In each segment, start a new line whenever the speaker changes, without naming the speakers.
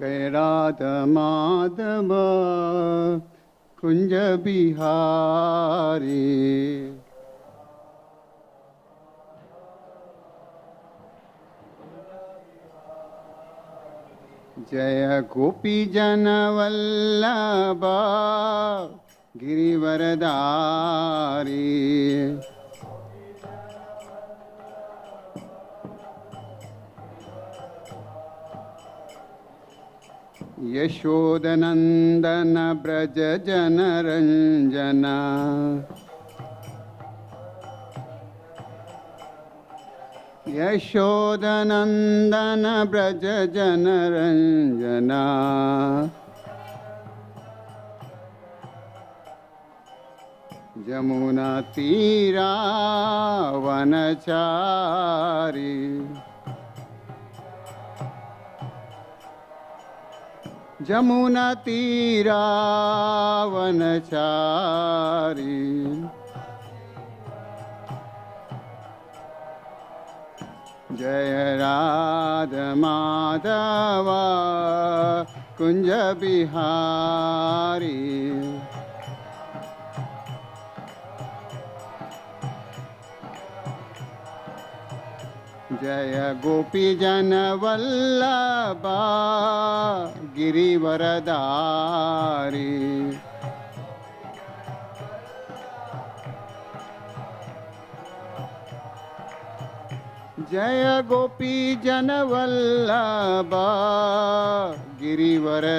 जय राधा माधव कुंज बिहारी। जय गोपी जन वल्लभा गिरिवरदारी। यशोदनंदन ब्रज जनरंजना। यशोदनंदन ब्रज जनरंजना। जमुना तीरा वनचारी। जमुना तीरा वनचारी। जय राधा माधव कुंज बिहारी। जय गोपी जन वल्लभा गिरिवरदारी। जय गोपी जन वल्लभा गिरिवरदारी।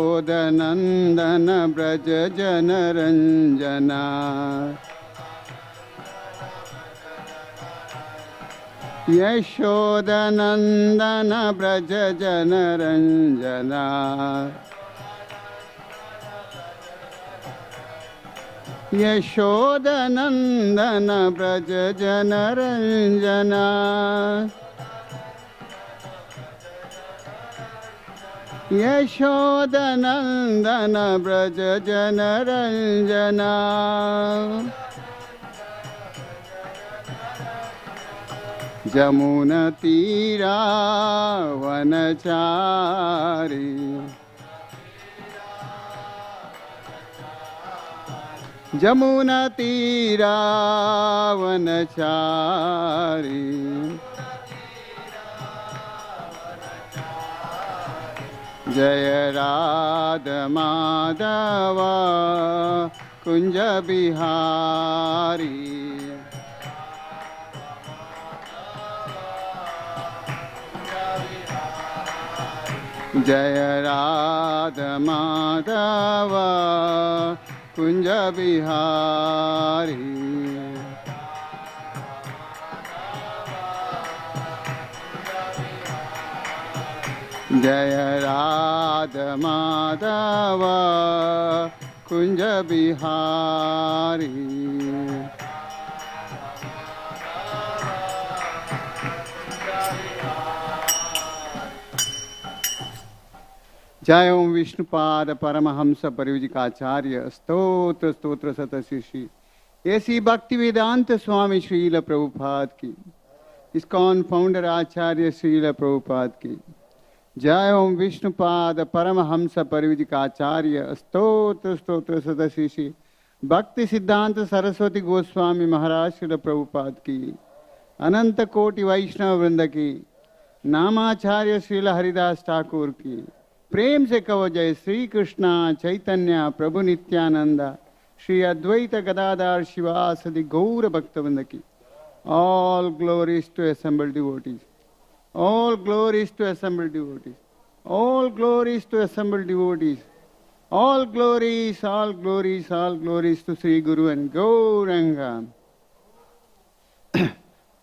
यशोदनंदन ब्रज जनरंजना। यशोदनंदन ब्रज जनरंजना। यशोदनंदन ब्रज जनरंजना। यशोदनंदन ब्रज जनरंजना। जमुना तीरा वनचारी। जमुना तीरा वनचारी। जय राधा माधव कुंज बिहारी। जय राधा माधव कुंज बिहारी। जय राधा माधव कुंज बिहारी। जय ओम विष्णुपाद परमहंस परिवजिकाचार्य स्तोत्र स्तोत्र सतशिषि ऐसी भक्ति वेदांत स्वामी श्रील प्रभुपाद की। इस्कॉन फाउंडर आचार्य श्रील प्रभुपाद की। जय ओम विष्णुपाद परमहंस परिवजिकाचार्य स्तोत्र स्तोत्र सतशिषि भक्ति सिद्धांत सरस्वती गोस्वामी महाराज श्रील प्रभुपाद की। अनंत कोटि वैष्णव वृंद की। नामाचार्य श्रील हरिदास ठाकुर की। प्रेम से कहो जय श्री कृष्णा चैतन्य प्रभु नित्यानंद श्री अद्वैत गदाधर शिवासदि गौर भक्तवृंद की। All glories to assembled devotees. All glories to assembled devotees. All glories to assembled devotees. All glories, all glories, all glories to Sri Guru and Gauranga.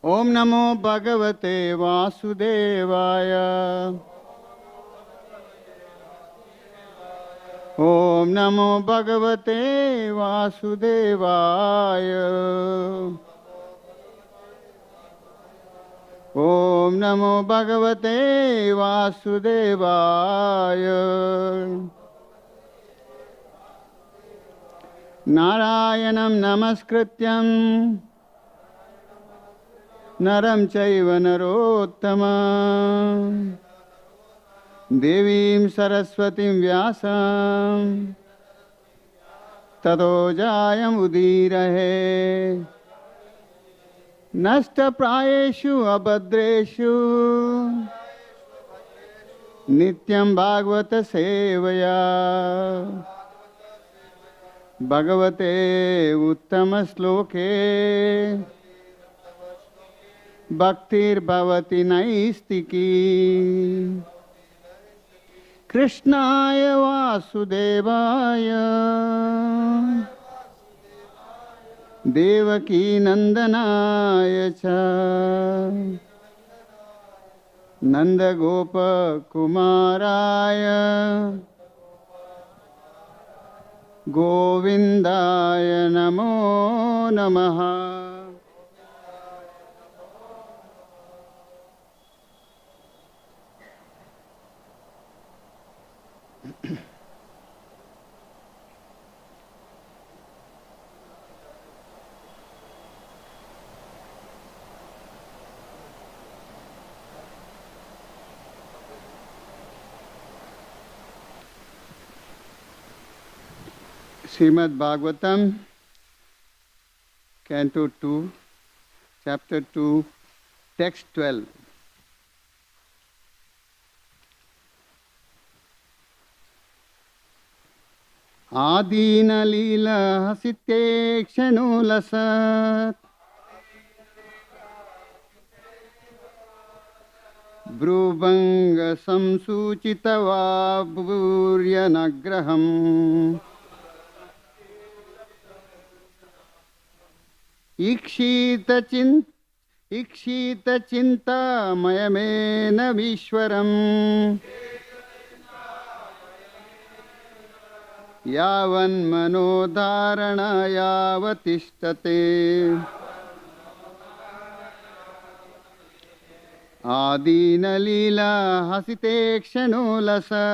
Om Namo Bhagavate Vasudevaya. Om Namo Bhagavate Vasudevaya. Om Namo Bhagavate Vasudevaya. नारायणं नमस्कृत्यं नरं चैव नरोत्तमं देवीं सरस्वतीं व्यासं ततो जायमुदीरये नष्टप्रायेषु अभद्रेषु नित्यं भागवत सेवया भगवते उत्तम श्लोके भक्तिर्भवति नैस्तिकी कृष्णाय वासुदेवाय देवकी नंदनाय च नंदगोप कुमाराय गोविंदाय नमो नमः। Srimad Bhagavatam, Canto 2, Chapter 2, Text 12. Adina lila hasite kshanulasat Brubanga samsuchitava bhuryanagraham Ikshita chinta mayamena vishwaram Yavan manodharana yavatishtate Adina lila hasite kshanulasa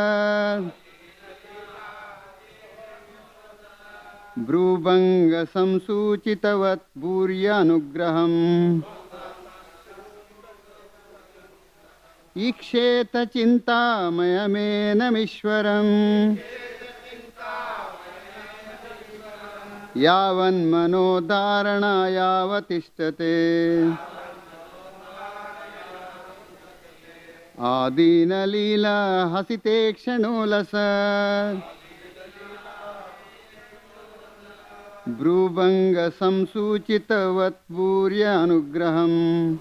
Brubanga samsuchitavat bhuryanugraham Iksheta chinta mayamena vishwaram Yavan manodharana yavatishtate Adina lila hasite kshanulasa Brubanga samsuchitavat bhuryanugraham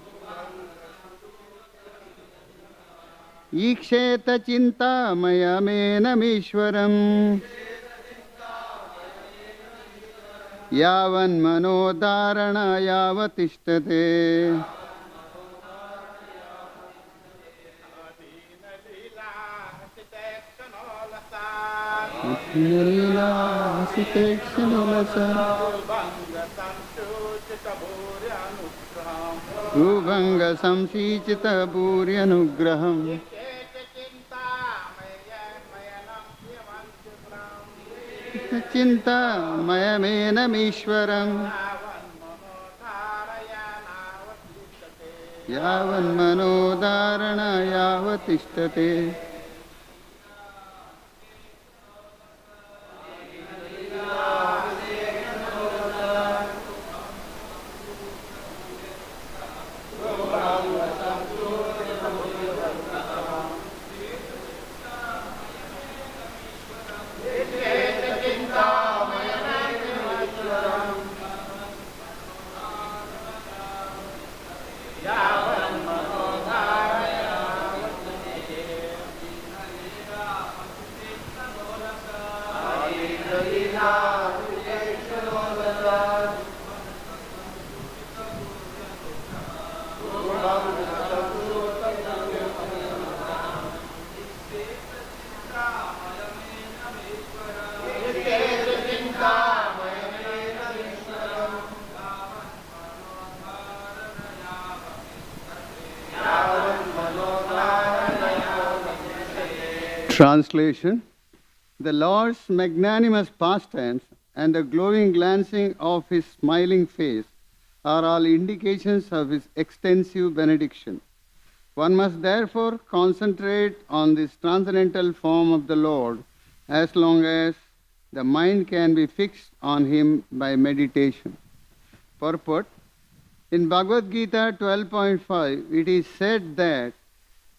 Iksheta chinta mayamena vishwaram Yavan manodharana yavatishtate Nila Rubanga samsichita bhuryanugraham Chinta mayamena mishwaram Yavan manodharana yavatishtate Translation. The Lord's magnanimous pastimes and the glowing glancing of his smiling face are all indications of his extensive benediction. One must therefore concentrate on this transcendental form of the Lord as long as the mind can be fixed on him by meditation. Purport: in Bhagavad Gita 12.5, it is said that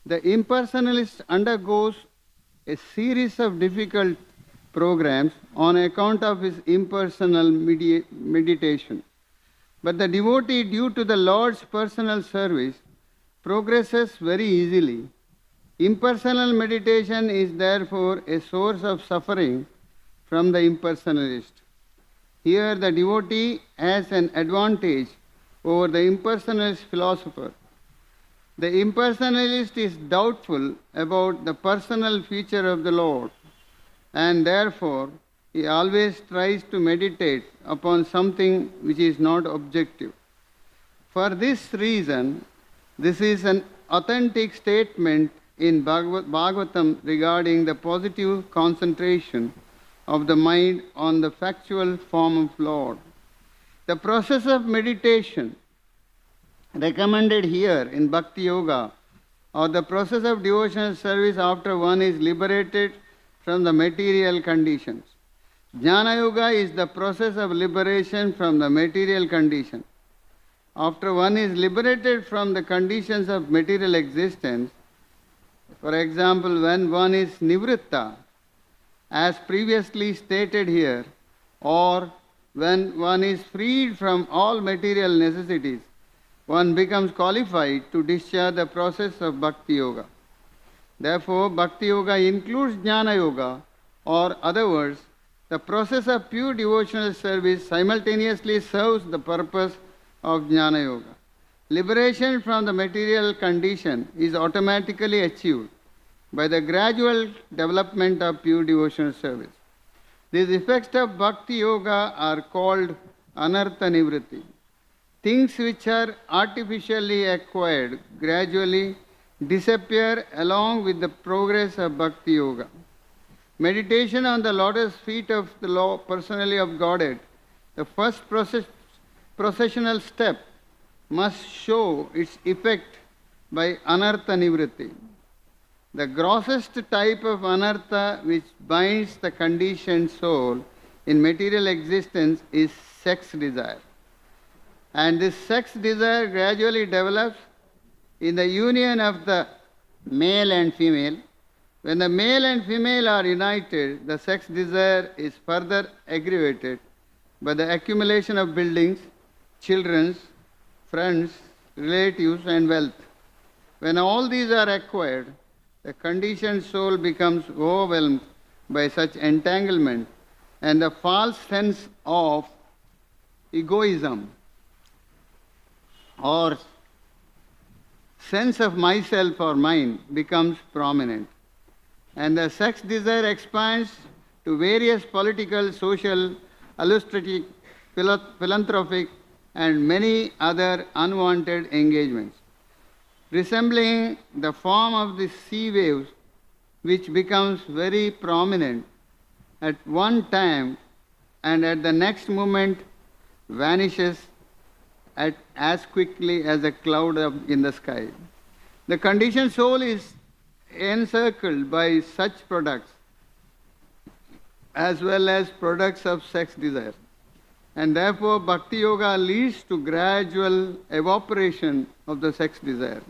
the impersonalist undergoes a series of difficult programs on account of his impersonal meditation. But the devotee, due to the Lord's personal service, progresses very easily. Impersonal meditation is therefore a source of suffering from the impersonalist. Here the devotee has an advantage over the impersonalist philosopher. The impersonalist is doubtful about the personal feature of the Lord, and therefore he always tries to meditate upon something which is not objective. For this reason, this is an authentic statement in Bhagavatam regarding the positive concentration of the mind on the factual form of Lord. The process of meditation recommended here in Bhakti Yoga, or the process of devotional service after one is liberated from the material conditions. Jnana Yoga is the process of liberation from the material condition. After one is liberated from the conditions of material existence, for example, when one is nivritta, as previously stated here, or when one is freed from all material necessities, one becomes qualified to discharge the process of Bhakti Yoga. Therefore, Bhakti Yoga includes Jnana Yoga, or other words, the process of pure devotional service simultaneously serves the purpose of Jnana Yoga. Liberation from the material condition is automatically achieved by the gradual development of pure devotional service. These effects of Bhakti Yoga are called anartha nivritti. Things which are artificially acquired gradually disappear along with the progress of Bhakti Yoga. Meditation on the lotus feet of the Lord personally of Godhead, the first processional step, must show its effect by anartha nivritti. The grossest type of anartha which binds the conditioned soul in material existence is sex desire. And this sex desire gradually develops in the union of the male and female. When the male and female are united, the sex desire is further aggravated by the accumulation of buildings, children, friends, relatives, and wealth. When all these are acquired, the conditioned soul becomes overwhelmed by such entanglement, and the false sense of egoism or sense of myself or mine becomes prominent. And the sex desire expands to various political, social, illustrative, philanthropic, and many other unwanted engagements, resembling the form of the sea waves, which becomes very prominent at one time and at the next moment vanishes as quickly as a cloud in the sky. The conditioned soul is encircled by such products as well as products of sex desire. And therefore, Bhakti Yoga leads to gradual evaporation of the sex desire,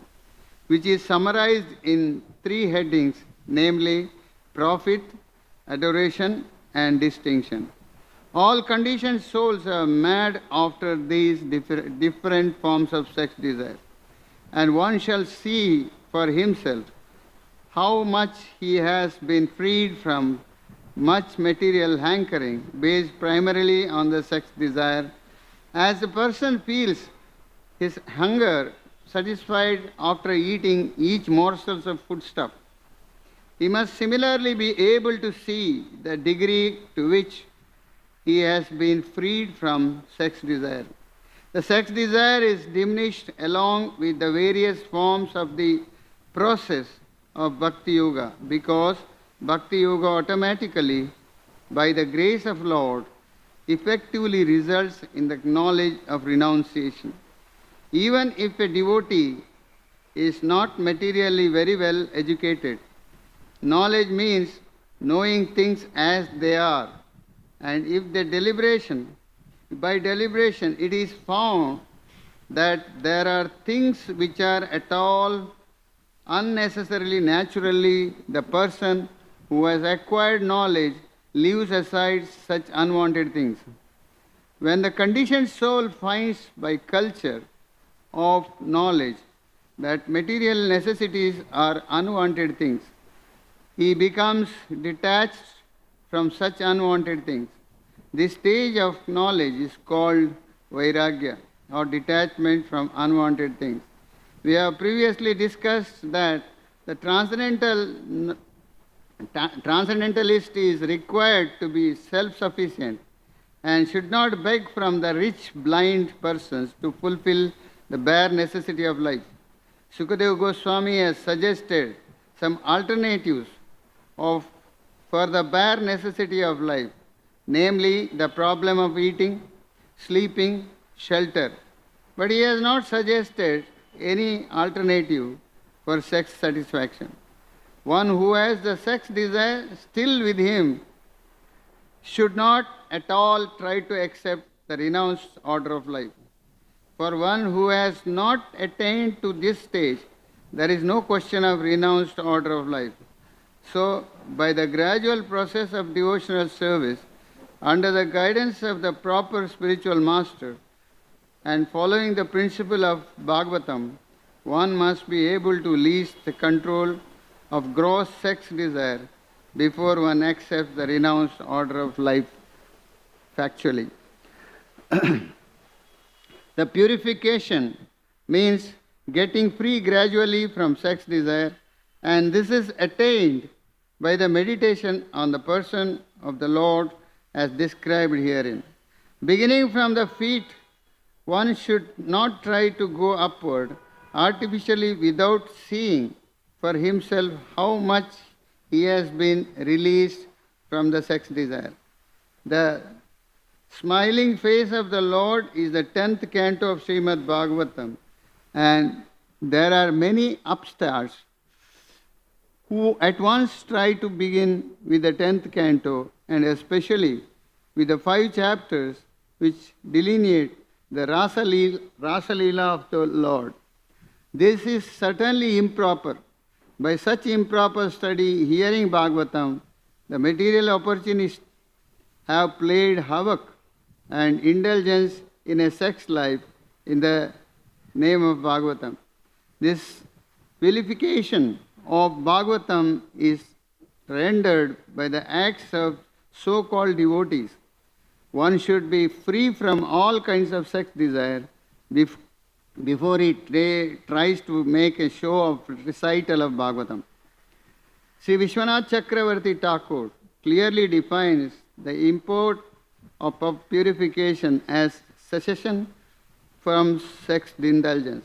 which is summarized in three headings, namely profit, adoration, and distinction. All conditioned souls are mad after these different forms of sex desire, and one shall see for himself how much he has been freed from much material hankering based primarily on the sex desire. As a person feels his hunger satisfied after eating each morsel of foodstuff, he must similarly be able to see the degree to which he has been freed from sex desire. The sex desire is diminished along with the various forms of the process of Bhakti Yoga, because Bhakti Yoga automatically, by the grace of Lord, effectively results in the knowledge of renunciation. Even if a devotee is not materially very well educated, knowledge means knowing things as they are. And if by deliberation it is found that there are things which are at all unnecessarily, naturally, the person who has acquired knowledge leaves aside such unwanted things. When the conditioned soul finds by culture of knowledge that material necessities are unwanted things, he becomes detached from such unwanted things. This stage of knowledge is called vairagya, or detachment from unwanted things. We have previously discussed that the transcendentalist is required to be self-sufficient and should not beg from the rich blind persons to fulfill the bare necessity of life. Sukadeva Goswami has suggested some alternatives for the bare necessity of life, namely the problem of eating, sleeping, shelter. But he has not suggested any alternative for sex satisfaction. One who has the sex desire still with him should not at all try to accept the renounced order of life. For one who has not attained to this stage, there is no question of renounced order of life. So, by the gradual process of devotional service, under the guidance of the proper spiritual master, and following the principle of Bhagavatam, one must be able to release the control of gross sex desire before one accepts the renounced order of life factually. The purification means getting free gradually from sex desire, and this is attained by the meditation on the person of the Lord as described herein. Beginning from the feet, one should not try to go upward artificially without seeing for himself how much he has been released from the sex desire. The smiling face of the Lord is the 10th canto of Srimad Bhagavatam, and there are many upstarts who at once try to begin with the 10th canto, and especially with the 5 chapters which delineate the Rasa Leela of the Lord. This is certainly improper. By such improper study, hearing Bhagavatam, the material opportunists have played havoc and indulgence in a sex life in the name of Bhagavatam. This vilification of Bhagavatam is rendered by the acts of so-called devotees. One should be free from all kinds of sex desire before he tries to make a show of recital of Bhagavatam. Sri Vishwanath Chakravarti Thakur clearly defines the import of purification as cessation from sex indulgence.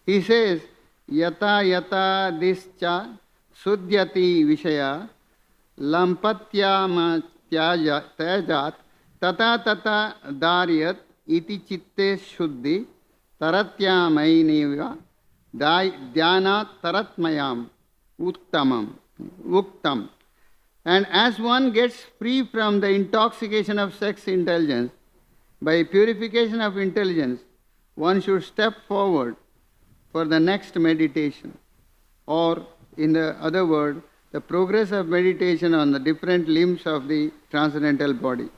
He says, Yata yata discha sudyati vishaya lampatyama tyajat tata tata daryat iti chitte shuddhi taratyamainiva dhyana taratmayam uktam. And as one gets free from the intoxication of sex indulgence, by purification of intelligence, one should step forward for the next meditation, or in the other word, the progress of meditation on the different limbs of the transcendental body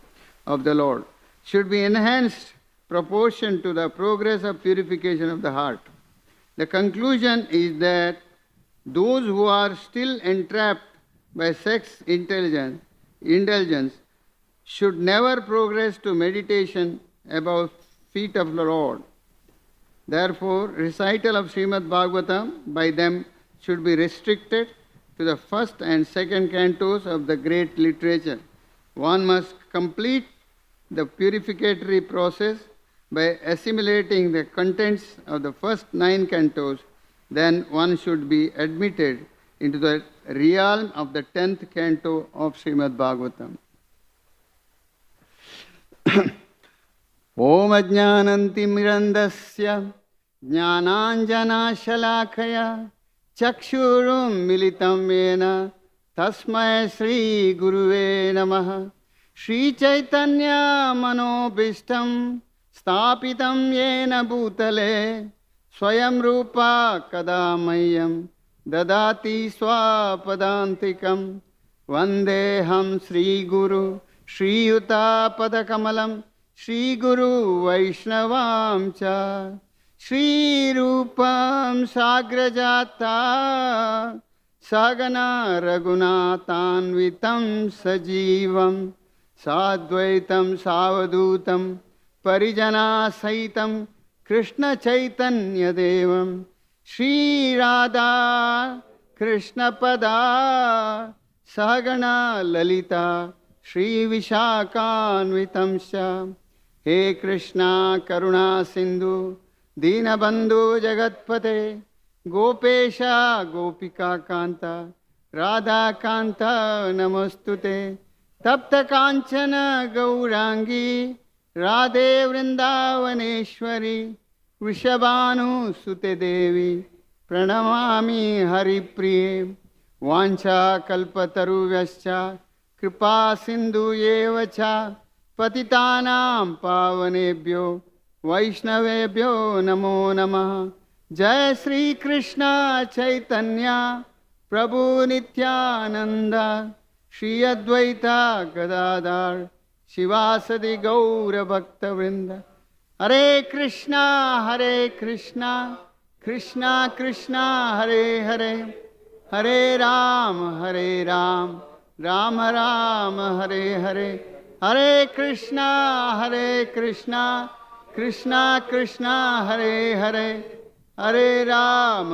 of the Lord should be enhanced proportion to the progress of purification of the heart. The conclusion is that those who are still entrapped by sex indulgence should never progress to meditation above feet of the Lord. Therefore, recital of Srimad Bhagavatam by them should be restricted to the first and second cantos of the great literature. One must complete the purificatory process by assimilating the contents of the first 9 cantos. Then one should be admitted into the realm of the 10th canto of Srimad Bhagavatam. Om Ajnanantimirandasya Jnananjanashalakaya Chakshurum Militam Yena Tasmai Shri Guruve Namaha. Shri Chaitanya Manobishtam Stapitam Yena Bhutale Swayam Rupa Kadamayam Dadati Swapadantikam Vandeham Shri Guru Shri Yuta Padakamalam Shri Guru Vaishnavam Cha Shri Rupam Sagrajata Sagana Raghunathanvitam Sajivam Sadvaitam Savadutam Parijana Saitam Krishna Chaitanya Devam Shri Radha Krishna Pada Sagana Lalita Shri Vishakhanvitam Sha. He Krishna Karuna Sindhu Dinabandhu Jagatpate Gopesha Gopika Kanta Radha Kanta Namostute Tapta Kanchana Gaurangi Radhe Vrindavaneshwari Vrishabhanu Sute Devi Pranamami Hari Priye Vancha Kalpataru Vyascha Kripa Sindhu Yevacha Patitanam Pavanebhyo Vaishnavebhyo Namo Namah. Jai Sri Krishna Chaitanya Prabhu Nityananda Shri Advaita Gadadhar Shivasadi Gaura Bhakta Vrinda. Hare Krishna Krishna Krishna Hare Hare Hare Ram Ram Ram Hare Hare. Hare Krishna Krishna Krishna Hare Hare Hare Ram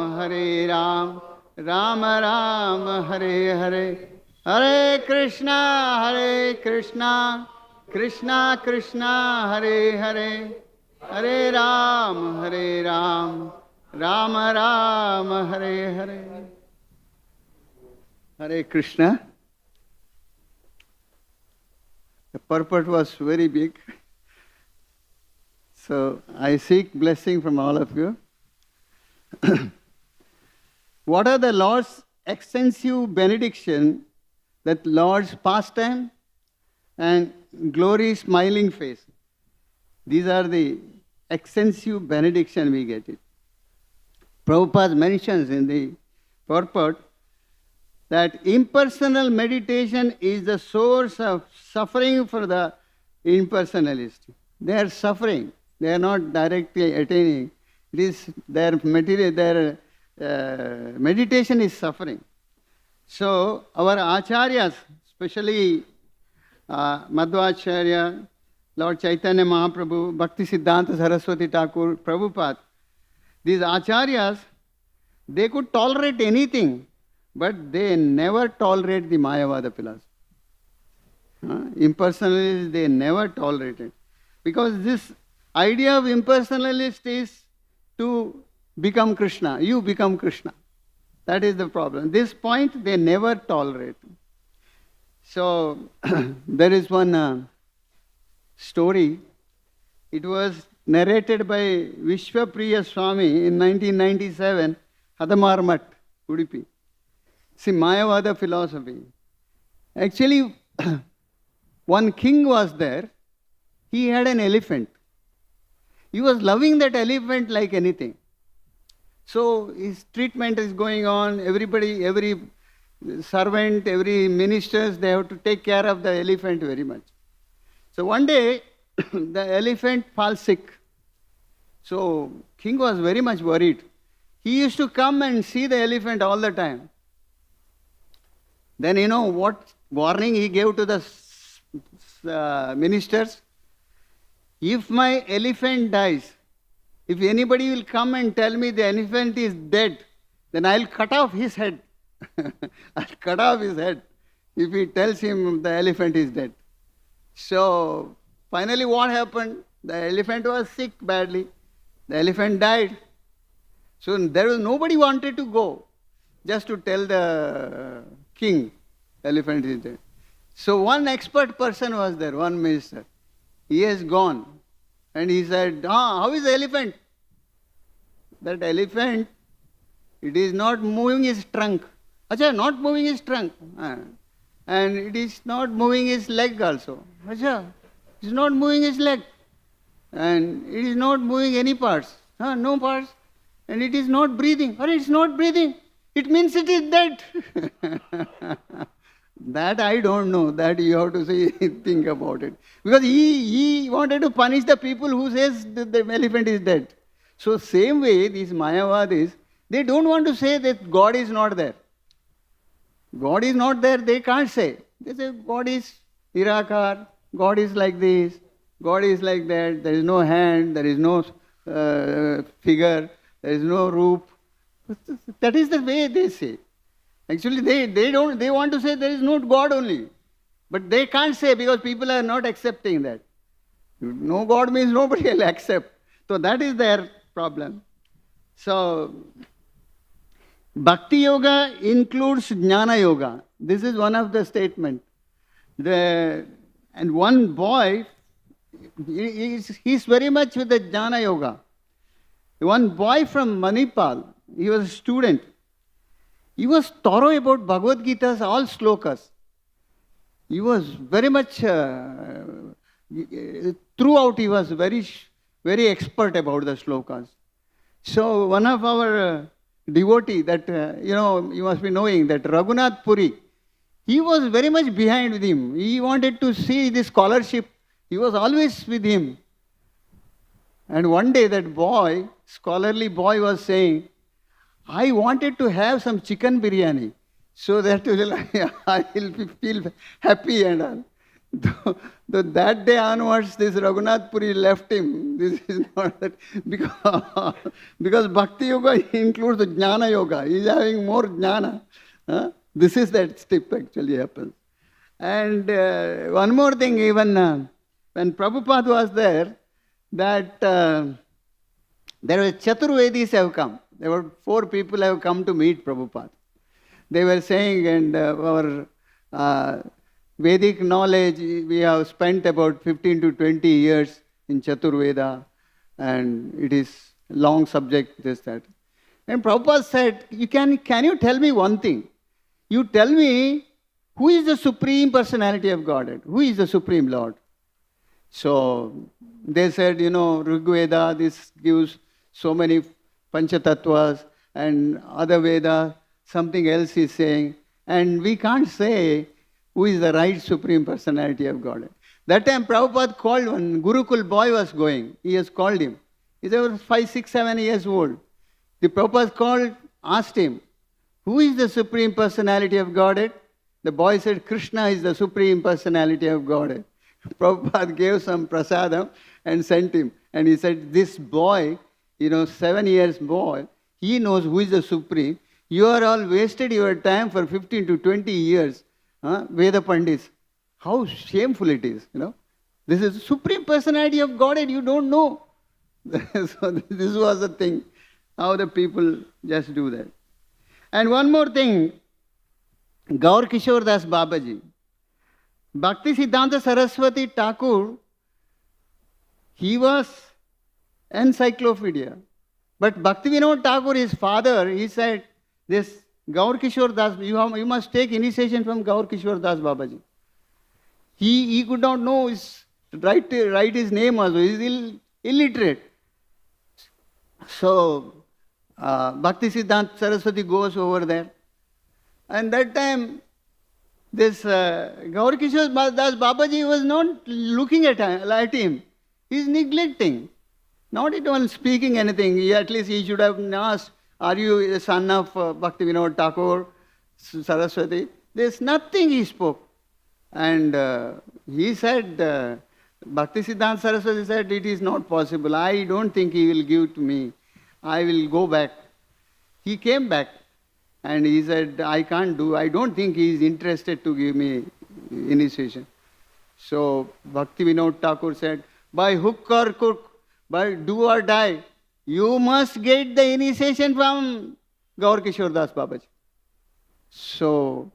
Ram Ram Hare Hare. Hare Krishna Krishna Krishna Hare Hare Hare Ram Ram Ram Hare Hare. Hare Krishna. The purport was very big. So I seek blessing from all of you. What are the Lord's extensive benediction, that Lord's pastime and glory smiling face? These are the extensive benediction we get it. Prabhupada mentions in the purport that impersonal meditation is the source of suffering for the impersonalist. They are suffering. They are not directly attaining. It is their material, their meditation is suffering. So our acharyas, especially Madhvacharya, Lord Chaitanya Mahaprabhu, Bhakti Siddhanta Saraswati Thakur, Prabhupada, these acharyas, they could tolerate anything, but they never tolerate the Mayavada philosophy. Impersonalists, they never tolerate it. Because this idea of impersonalist is to become Krishna. You become Krishna. That is the problem. This point they never tolerate. So there is one story. It was narrated by Vishwapriya Swami in 1997, Hadamarmat, Udupi. See, Mayavada philosophy. Actually, one king was there. He had an elephant. He was loving that elephant like anything. So his treatment is going on. Everybody, every servant, every ministers, they have to take care of the elephant very much. So one day, the elephant falls sick. So king was very much worried. He used to come and see the elephant all the time. Then you know what warning he gave to the ministers? If my elephant dies, if anybody will come and tell me the elephant is dead, then I'll cut off his head. I'll cut off his head if he tells him the elephant is dead. So finally what happened? The elephant was sick badly. The elephant died. So there was nobody wanted to go just to tell the king elephant is dead. So one expert person was there, one minister. He has gone. And he said, how is the elephant? That elephant, it is not moving his trunk. Acha, not moving his trunk. And it is not moving his leg also. Acha, it is not moving his leg. And it is not moving any parts. No parts. And it is not breathing. Or it is not breathing. It means it is dead. That I don't know. That you have to say, think about it. Because he wanted to punish the people who says that the elephant is dead. So same way, these Mayavadis, they don't want to say that God is not there. God is not there, they can't say. They say God is Nirakar, God is like this, God is like that, there is no hand, there is no figure, there is no roof. That is the way they say. Actually, they want to say there is no God only. But they can't say because people are not accepting that. No God means nobody will accept. So that is their problem. So, Bhakti Yoga includes Jnana Yoga. This is one of the statements. And one boy, he's very much with the Jnana Yoga. One boy from Manipal, he was a student. He was thorough about Bhagavad Gita's all slokas. He was very much, throughout he was very, very expert about the slokas. So one of our devotee that, you must be knowing that Raghunath Puri, he was very much behind with him. He wanted to see the scholarship. He was always with him. And one day that boy, scholarly boy was saying, I wanted to have some chicken biryani so that I will feel happy and all. Though that day onwards, this Raghunath Puri left him. This is not that, because Bhakti Yoga includes the Jnana Yoga. He is having more Jnana. This is that step actually happens. And one more thing, even when Prabhupada was there, that there were Chaturvedis have come. There were 4 people have come to meet Prabhupada. They were saying, and our Vedic knowledge, we have spent about 15 to 20 years in Chaturveda, and it is long subject, this, that. And Prabhupada said, can you tell me one thing? You tell me, who is the Supreme Personality of Godhead? Who is the Supreme Lord? So they said, Rigveda, this gives so many Panchatatvas, and other Veda, something else is saying. And we can't say who is the right Supreme Personality of Godhead. That time Prabhupada called one Gurukul boy was going. He has called him. He was 5, 6, 7 years old. The Prabhupada asked him, who is the Supreme Personality of Godhead? The boy said, Krishna is the Supreme Personality of Godhead. Prabhupada gave some prasadam and sent him. And he said, this boy, 7 years boy, he knows who is the Supreme. You are all wasted your time for 15 to 20 years. Veda Pandits. How shameful it is, This is the Supreme Personality of Godhead, you don't know. So this was the thing, how the people just do that. And one more thing, Gaur Kishore Das Babaji. Bhakti Siddhanta Saraswati Thakur, he was encyclopedia. But Bhakti Vinod Thakur, his father, he said, this Gaur Kishore Das, you must take initiation from Gaur Kishore Das Babaji. He could not know write his name also. He is illiterate. So, Bhakti Siddhanta Saraswati goes over there. And that time, this Gaur Kishore Das Babaji was not looking at him. He is neglecting. Not even speaking anything. At least he should have asked, are you the son of Bhakti Vinod Thakur, Saraswati? There's nothing he spoke. And he said, Bhakti Siddhanta Saraswati said, it is not possible. I don't think he will give to me. I will go back. He came back and he said, I don't think he is interested to give me initiation. So Bhakti Vinod Thakur said, by hook or crook, by do or die, you must get the initiation from Gaur Kishore Das Babaji. So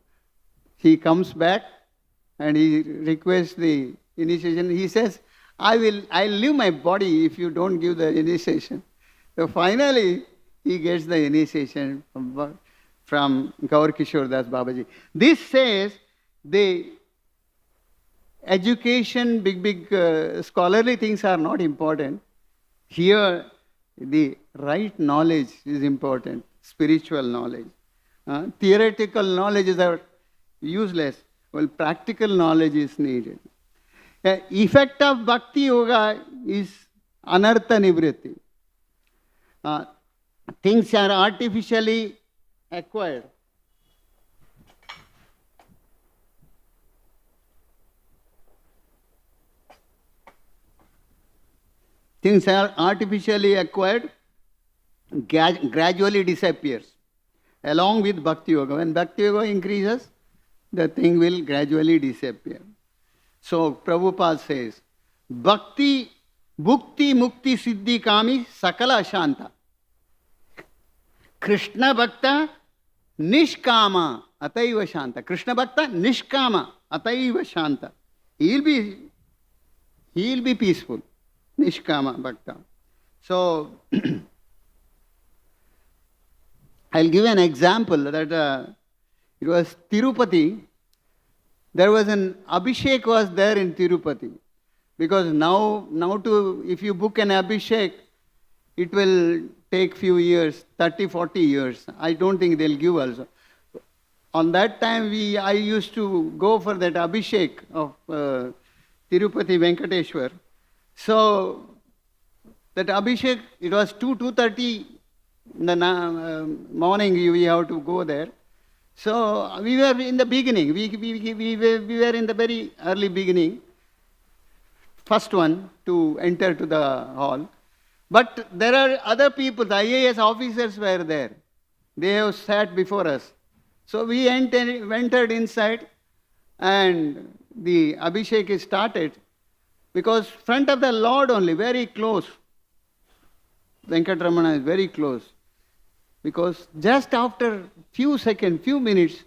he comes back and he requests the initiation. He says, I'll leave my body if you don't give the initiation. So finally, he gets the initiation from Gaur Kishore Das Babaji. This says the education, big scholarly things are not important. Here, the right knowledge is important, spiritual knowledge. Theoretical knowledges are useless. Well, practical knowledge is needed. The effect of Bhakti Yoga is anartha nivritti. Things are artificially acquired. Things are artificially acquired, gradually disappears along with Bhakti Yoga. When Bhakti Yoga increases, the thing will gradually disappear. So Prabhupada says, Bhakti, Bhukti, Mukti, Siddhi, Kami, Sakala Shanta. Krishna Bhakta, Nishkama, Ataiva Shanta. Krishna Bhakta, Nishkama, Ataiva Shanta. He'll be peaceful. Nishkama Bhakta. So, I'll give an example that it was Tirupati. There was an Abhishek was there in Tirupati. Because now if you book an Abhishek, it will take few years, 30, 40 years. I don't think they'll give also. On that time, I used to go for that Abhishek of Tirupati Venkateshwar. So, that Abhishek, it was 2:30 in the morning, we have to go there. So, we were in the beginning, we were in the very early beginning, first one to enter to the hall. But there are other people, the IAS officers were there. They have sat before us. So, we entered inside and the Abhishek is started. Because front of the Lord only, very close. Venkatramana is very close. Because just after few seconds, few minutes,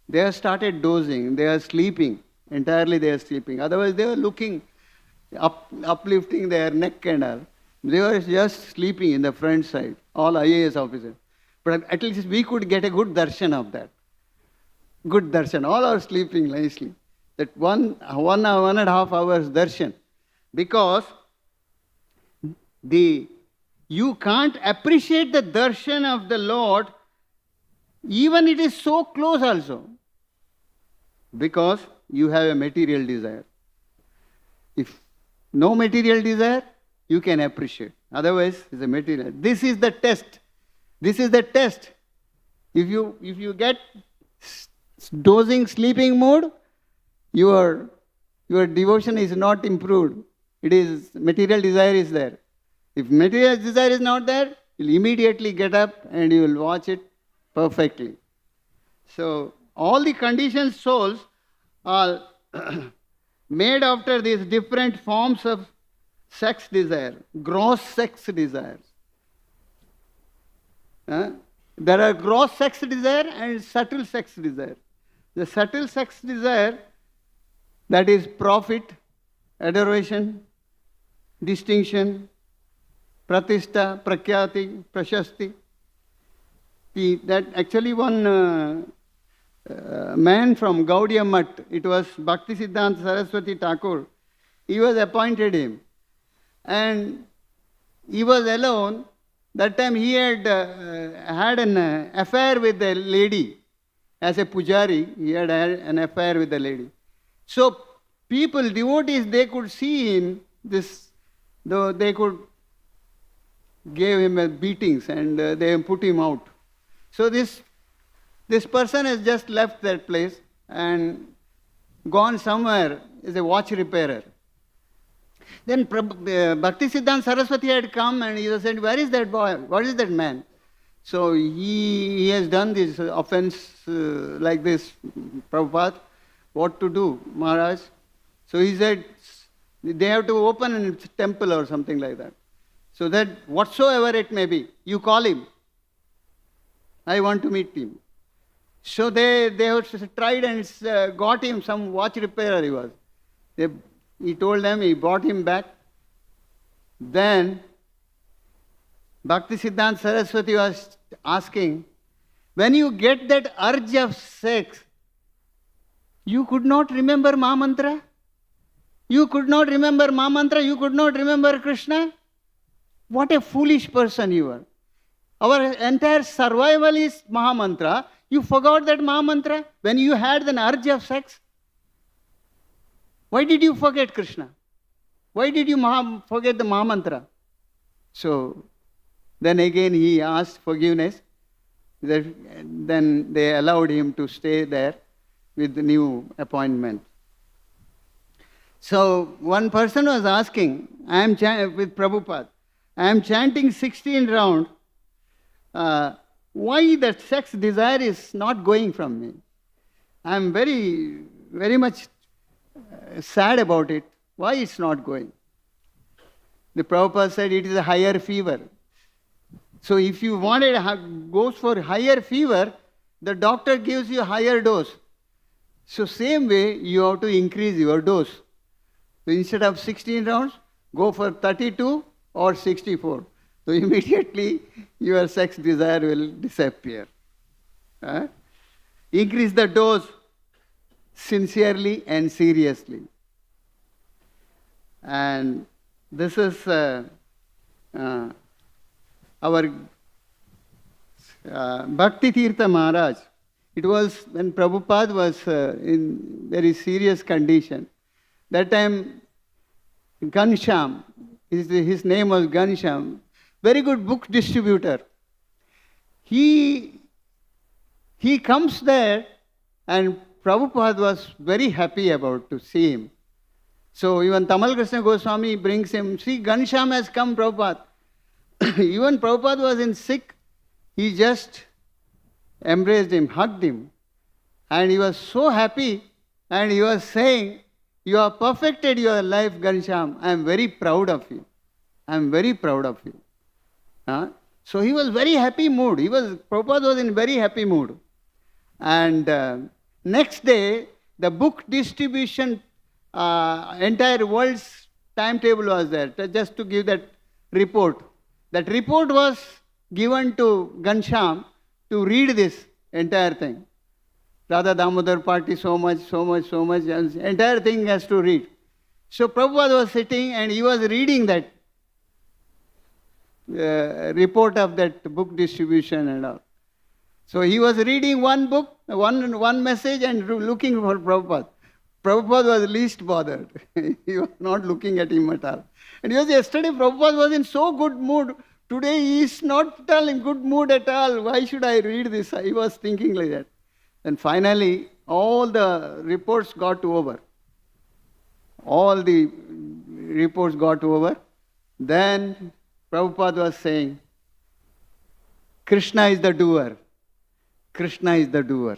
they have started dozing, they are sleeping. Entirely they are sleeping. Otherwise they were looking, uplifting their neck and all. They were just sleeping in the front side, all IAS officers. But at least we could get a good darshan of that. Good darshan. All are sleeping nicely. That one and a half hours darshan. Because you can't appreciate the darshan of the Lord, even it is so close also. Because you have a material desire. If no material desire, you can appreciate. Otherwise, it's a material. This is the test. This is the test. If you get dozing, sleeping mode, your devotion is not improved. It is, material desire is there. If material desire is not there, you'll immediately get up and you will watch it perfectly. So, all the conditioned souls are made after these different forms of sex desire, gross sex desires. There are gross sex desire and subtle sex desire. The subtle sex desire, that is profit, adoration, distinction, pratishta, prakyati, prashasti. That actually one man from Gaudiya Math, it was Bhaktisiddhanta Saraswati Thakur, he was appointed him. And he was alone. That time he had had an affair with a lady. As a pujari, he had an affair with a lady. So people, devotees, they could see him, though they could give him beatings and they put him out. So this person has just left that place and gone somewhere as a watch repairer. Then Bhaktisiddhanta Saraswati had come and he was said, where is that boy? What is that man? So he has done this offense like this, Prabhupada. What to do, Maharaj? So he said, they have to open a temple or something like that. So that whatsoever it may be, you call him. I want to meet him. So they have tried and got him, some watch repairer he was. He told them, he brought him back Then Bhakti Siddhanta Saraswati was asking, when you get that urge of sex, you could not remember Mahamantra? You could not remember Mahamantra? You could not remember Krishna? What a foolish person you are. Our entire survival is Mahamantra. You forgot that Mahamantra when you had an urge of sex? Why did you forget Krishna? Why did you forget the Mahamantra? So, then again he asked forgiveness. Then they allowed him to stay there with the new appointment. So, one person was asking, with Prabhupada, I am chanting 16 rounds. Why that sex desire is not going from me? I am very, very much sad about it. Why it's not going? The Prabhupada said it is a higher fever. So if you goes for higher fever, the doctor gives you a higher dose. So same way, you have to increase your dose. So instead of 16 rounds, go for 32 or 64. So immediately your sex desire will disappear. Increase the dose sincerely and seriously. And this is our Bhakti Tirtha Maharaj. It was when Prabhupada was in very serious condition. That time, Ghanshyam, his name was Ghanshyam, very good book distributor. He comes there and Prabhupada was very happy about to see him. So even Tamal Krishna Goswami brings him, see Ghanshyam has come, Prabhupada. Even Prabhupada was in sick, he just embraced him, hugged him. And he was so happy and he was saying, you have perfected your life, Ghanshyam. I am very proud of you. I am very proud of you. So he was very happy mood. Prabhupada was in very happy mood. And next day, the book distribution, entire world's timetable was there, just to give that report. That report was given to Ghanshyam to read this entire thing. Radha Damodar party, so much, and entire thing has to read. So Prabhupada was sitting and he was reading that report of that book distribution and all. So he was reading one book, one message and looking for Prabhupada. Prabhupada was least bothered. He was not looking at him at all. And yesterday Prabhupada was in so good mood. Today he is not at all in good mood at all. Why should I read this? He was thinking like that. And finally, all the reports got over. All the reports got over. Then Prabhupada was saying, Krishna is the doer. Krishna is the doer.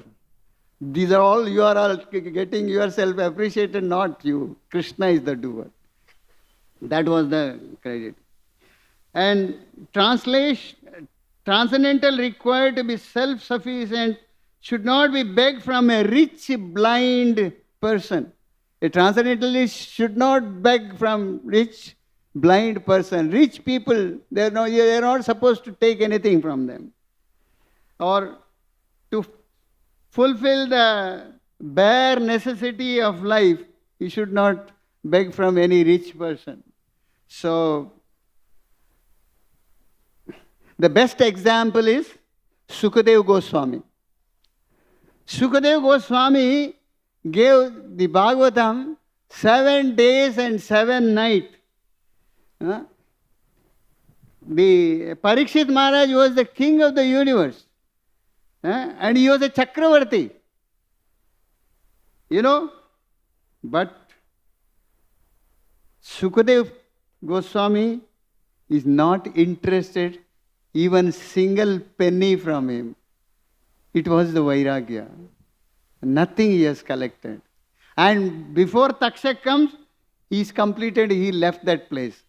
These are all, you are all getting yourself appreciated, not you. Krishna is the doer. That was the credit. And transcendental required to be self-sufficient should not be begged from a rich, blind person. A transcendentalist should not beg from rich, blind person. Rich people, they are not supposed to take anything from them. Or to fulfill the bare necessity of life, you should not beg from any rich person. So, the best example is Sukadeva Goswami. Sukadeva Goswami gave the Bhagavatam 7 days and 7 nights. The Parikshit Maharaj was the king of the universe. And he was a Chakravarti. But Sukadeva Goswami is not interested even single penny from him. It was the Vairagya. Nothing he has collected. And before Takshak comes, he left that place.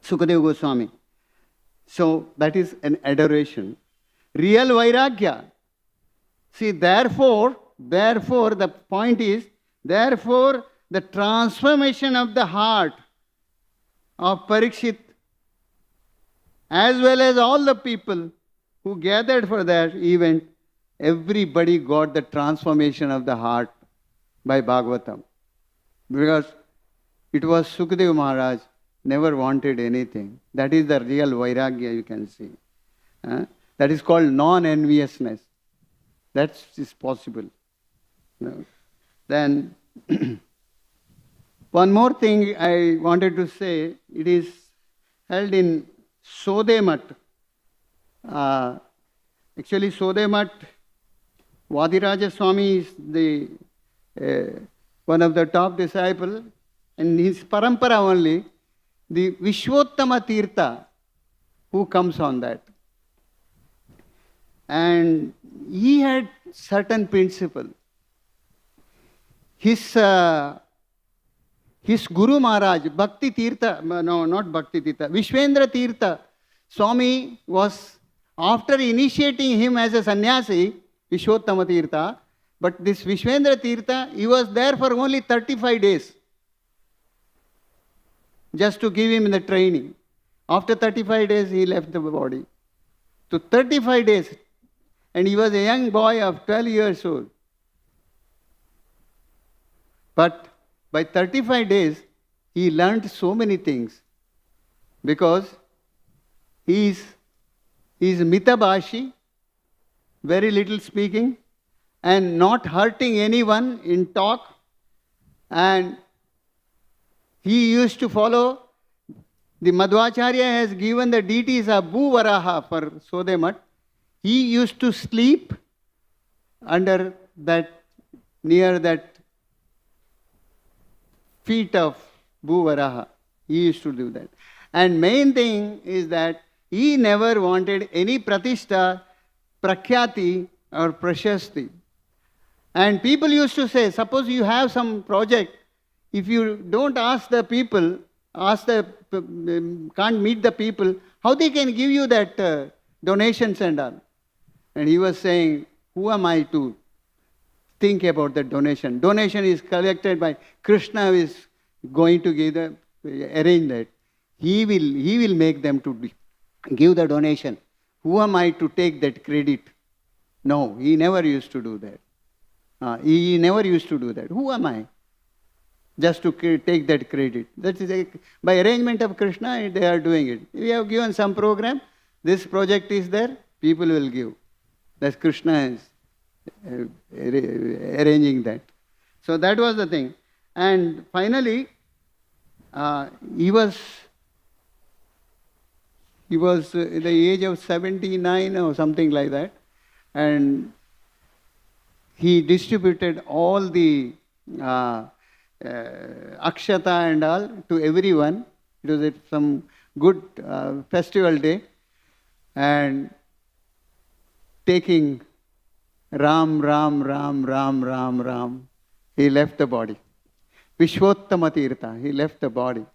Sukadeva Goswami. So that is an adoration. Real Vairagya. See, therefore, the point is, the transformation of the heart of Parikshit, as well as all the people who gathered for that event, everybody got the transformation of the heart by Bhagavatam. Because it was Sukadeva Maharaj never wanted anything. That is the real Vairagya you can see. That is called non-enviousness. That is possible. Then one more thing I wanted to say, it is held in Sodemat. Actually, Sodemat, Vadiraja Swami is the one of the top disciples, and his parampara only, the Vishwottama Tirtha, who comes on that. And he had certain principle. His Guru Maharaj, Bhakti Tirtha, no, not Bhakti Tirtha, Vishwendra Tirtha, Swami was, after initiating him as a sannyasi, Vishwottama Tirtha, but this Vishwendra Tirtha, he was there for only 35 days, just to give him the training. After 35 days, he left the body. To 35 days, and he was a young boy of 12 years old. But by 35 days, he learned so many things, because he is Mitabhashi, very little speaking, and not hurting anyone in talk. And he used to follow, the Madhvacharya has given the deities of Bhuvaraha for Sodemat. He used to sleep under that, near that feet of Bhuvaraha. He used to do that. And main thing is that he never wanted any pratishtha, prakhyati or prashasti. And people used to say, suppose you have some project, if you don't ask the people, can't meet the people, how they can give you that donations and all? And he was saying, who am I to think about the donation? Donation is collected by Krishna, who is going to give arrange that. He will make them to give the donation. Who am I to take that credit? No, he never used to do that. He never used to do that. Who am I? Just to take that credit. That is by arrangement of Krishna, they are doing it. We have given some program, this project is there, people will give. That's Krishna is arranging that. So that was the thing. And finally, he was at the age of 79 or something like that, and he distributed all the akshata and all to everyone. It was at some good festival day, and taking Ram, Ram, Ram, Ram, Ram, Ram, he left the body. Vishwottama Tirtha, he left the body.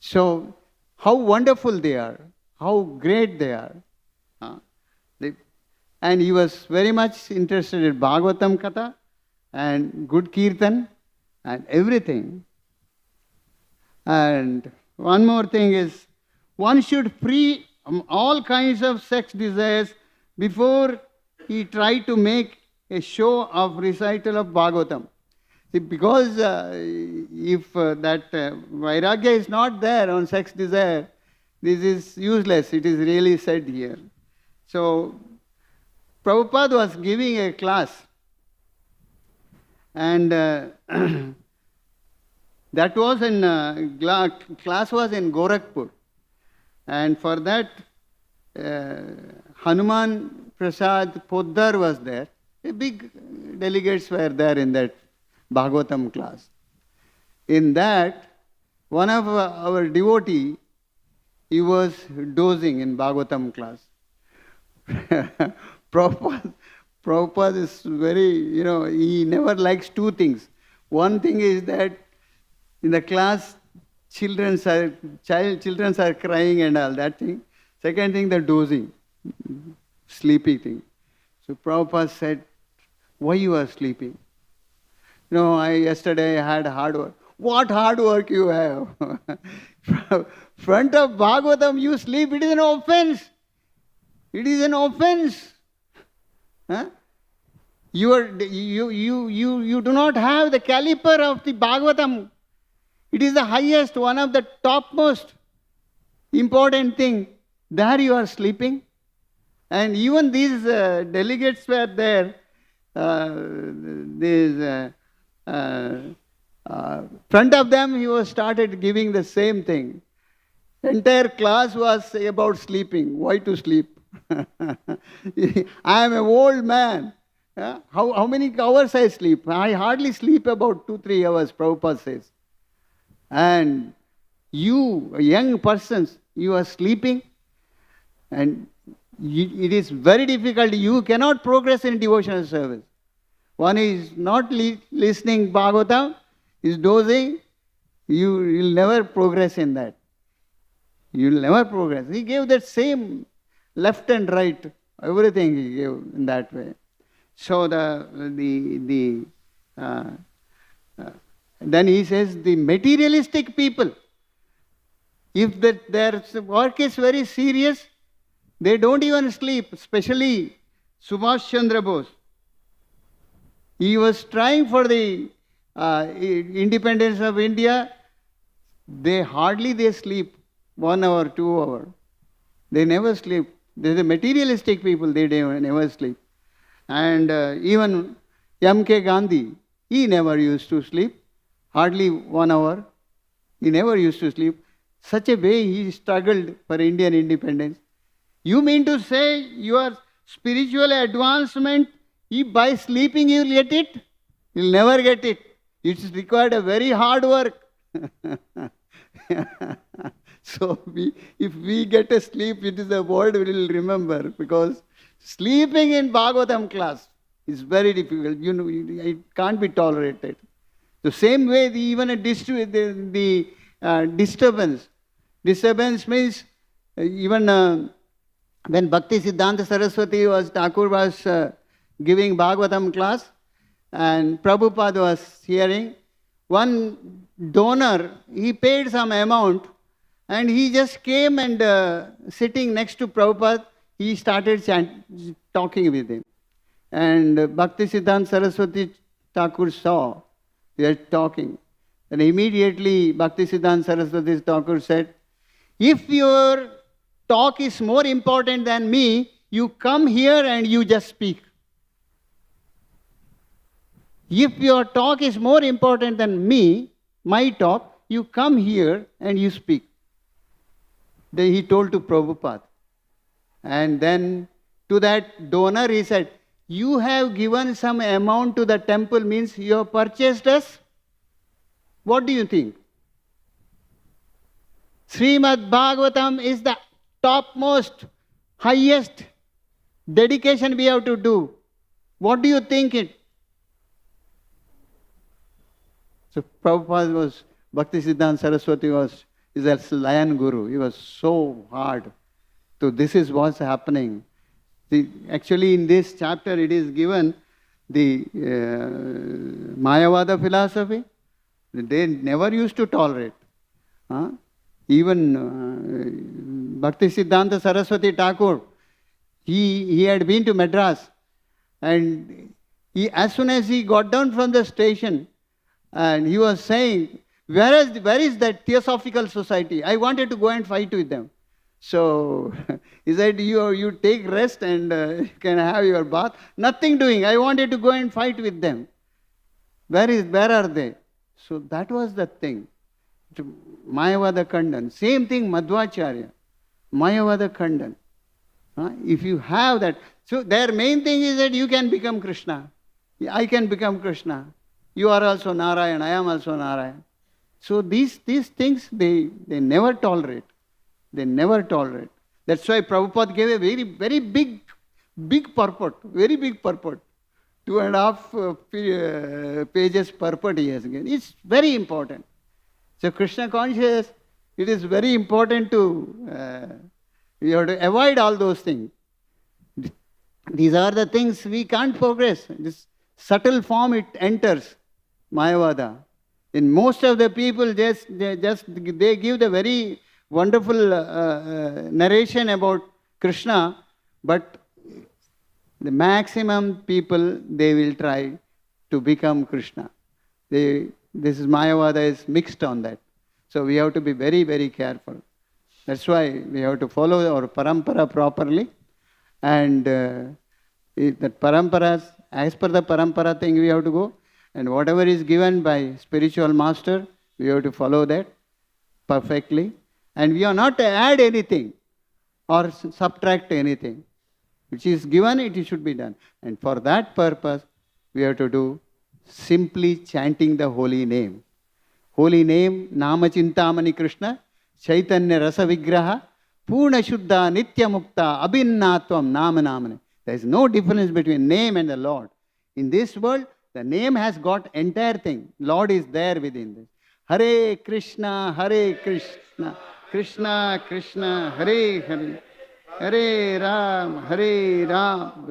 So, how wonderful they are, how great they are. And he was very much interested in Bhagavatam Katha and good Kirtan and everything. And one more thing is, one should free all kinds of sex desires before he tried to make a show of recital of Bhagavatam. See, because if that Vairagya is not there on sex desire, this is useless. It is really said here. So, Prabhupada was giving a class, and that was in class was in Gorakhpur, and for that Hanuman Prasad Poddar was there. Big delegates were there in that Bhagavatam class. In that, one of our devotee, he was dozing in Bhagavatam class. Prabhupada is very, he never likes two things. One thing is that in the class, children are crying and all that thing. Second thing, the dozing, sleepy thing. So Prabhupada said, why you are sleeping? Yesterday I had hard work. What hard work you have. Front of Bhagavatam you sleep, it is an offense. It is an offense. Huh? You do not have the caliper of the Bhagavatam. It is the highest, one of the topmost important thing. There you are sleeping. And even these delegates were there. Front of them he was started giving the same thing. Entire class was about sleeping. Why to sleep? I am an old man. How many hours I sleep? I hardly sleep about 2-3 hours, Prabhupada says. And you, young persons, you are sleeping. And it is very difficult. You cannot progress in devotional service. One is not listening Bhagavatam, is dozing. You will never progress in that. You will never progress. He gave that same left and right, everything he gave in that way. So then he says the materialistic people, if their work is very serious, they don't even sleep, especially Subhash Chandra Bose. He was trying for the independence of India. They sleep 1 hour, 2 hours. They never sleep. They're the materialistic people, they never sleep. And even M.K. Gandhi, he never used to sleep. Hardly 1 hour. He never used to sleep. Such a way he struggled for Indian independence. You mean to say your spiritual advancement, if by sleeping you will get it? You will never get it. It's required a very hard work. So if we get a sleep, it is a word we will remember, because sleeping in Bhagavatam class is very difficult. You know, it can't be tolerated. The same way, even a disturbance. Disturbance means even when Bhakti Siddhanta Saraswati Thakur was giving Bhagavatam class, and Prabhupada was hearing, one donor, he paid some amount, and he just came and sitting next to Prabhupada, he started talking with him. And Bhakti Siddhanta Saraswati Thakur saw they are talking. And immediately Bhakti Siddhanta Saraswati Thakur said, if your talk is more important than me, you come here and you just speak. If your talk is more important than me, my talk, you come here and you speak. Then he told to Prabhupada. And then to that donor he said, you have given some amount to the temple, means you have purchased us? What do you think? Srimad Bhagavatam is the topmost, highest dedication we have to do. What do you think it? So Prabhupada was, Bhakti Siddhanta Saraswati is a lion guru. He was so hard. So this is what's happening. Actually in this chapter it is given the Mayavada philosophy. They never used to tolerate. Even Bhakti Siddhanta Saraswati Thakur, he had been to Madras, and as soon as he got down from the station, and he was saying, where is that Theosophical Society? I wanted to go and fight with them. So he said, you take rest and you can have your bath. Nothing doing. I wanted to go and fight with them. Where are they? So that was the thing. Mayavada Khandan. Same thing Madhvacharya. Mayavada Khandan. If you have that. So their main thing is that you can become Krishna. I can become Krishna. You are also Narayan. I am also Narayan. So these things, they never tolerate. They never tolerate. That's why Prabhupada gave a very, very big purport. Very big purport. 2.5 pages purport he has given. It's very important. So Krishna consciousness, it is very important to, you have to avoid all those things. These are the things we can't progress. This subtle form it enters, Mayavada. In most of the people, they give the very wonderful narration about Krishna, but the maximum people, they will try to become Krishna. This is Mayavada is mixed on that. So we have to be very, very careful. That's why we have to follow our parampara properly. And that paramparas, as per the parampara thing, we have to go. And whatever is given by spiritual master, we have to follow that perfectly. And we are not to add anything or subtract anything. Which is given, it should be done. And for that purpose, we have to do simply chanting the holy name. Holy name, Nama Chintamani Krishna, Chaitanya Rasa Vigraha, Purna Shuddha, Nitya Mukta, Abhinnatvam, Nama Namane. There is no difference between name and the Lord. In this world, the name has got entire thing. Lord is there within this. Hare Krishna, Krishna Krishna, Hare Hare. Hare Ram,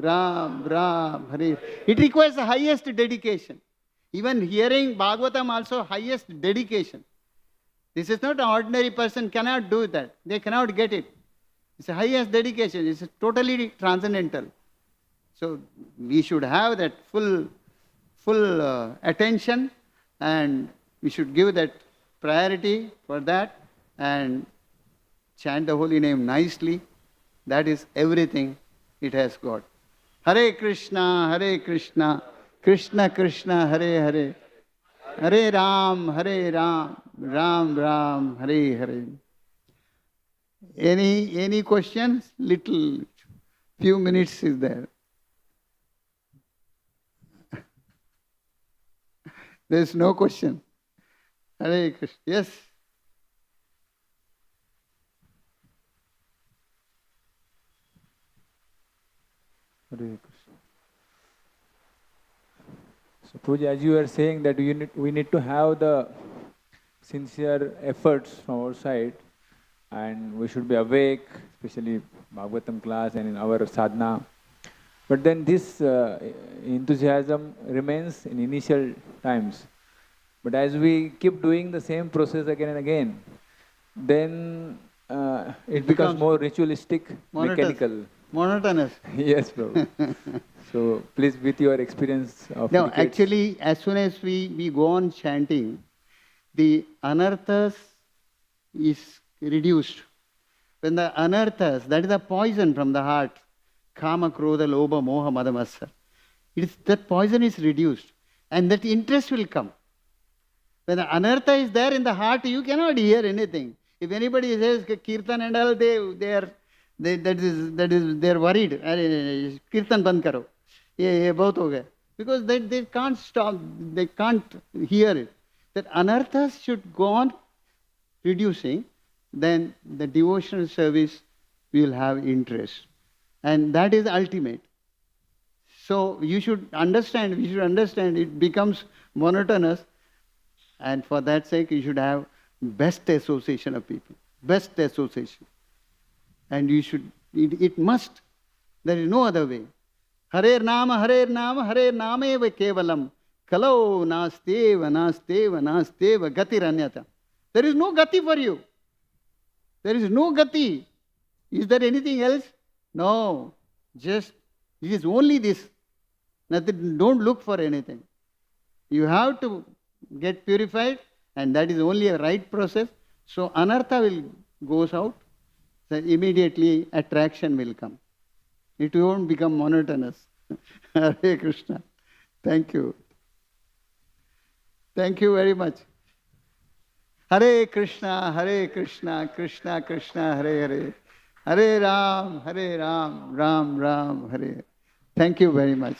Ram Ram, Hare. It requires the highest dedication. Even hearing Bhagavatam also highest dedication. This is not an ordinary person cannot do that. They cannot get it. It's the highest dedication. It's totally transcendental. So we should have that full attention, and we should give that priority for that and chant the holy name nicely. That is everything it has got. Hare Krishna, Krishna Krishna, Hare Hare. Hare Ram, Ram Ram, Hare Hare. Any questions? Little few minutes is there. There is no question. Hare Krishna. Yes.
Hare Krishna. So, Prabhuji, as you were saying that we need to have the sincere efforts from our side, and we should be awake, especially Bhagavatam class and in our sadhana. But then this enthusiasm remains in initial times. But as we keep doing the same process again and again, then it becomes more ritualistic, mechanical.
Monotonous.
Yes, Prabhu. So please, with your experience of
no, actually, as soon as we go on chanting, the anarthas is reduced. When the anarthas, that is the poison from the heart, kama, krodha, lobha, moha, madamasa, that poison is reduced, and that interest will come. When the anartha is there in the heart, you cannot hear anything. If anybody says kirtan and all, they are worried. Kirtan band karo. Ye bahut ho gaya. Because they can't stop, they can't hear it. That anarthas should go on reducing, then the devotional service will have interest. And that is ultimate. So we should understand, it becomes monotonous. And for that sake, you should have best association of people. Best association. And you should, it must. There is no other way. Hare Nama, Hare Nameva Kevalam. Kalau nasteva gatiranyata. There is no gati for you. There is no gati. Is there anything else? No. Just, it is only this. Nothing, don't look for anything. You have to get purified, and that is only a right process. So anartha will goes out. So immediately attraction will come. It won't become monotonous. Hare Krishna. Thank you. Thank you very much. Hare Krishna, Krishna Krishna, Hare Hare. Hare Ram, Ram Ram, Hare. Thank you very much.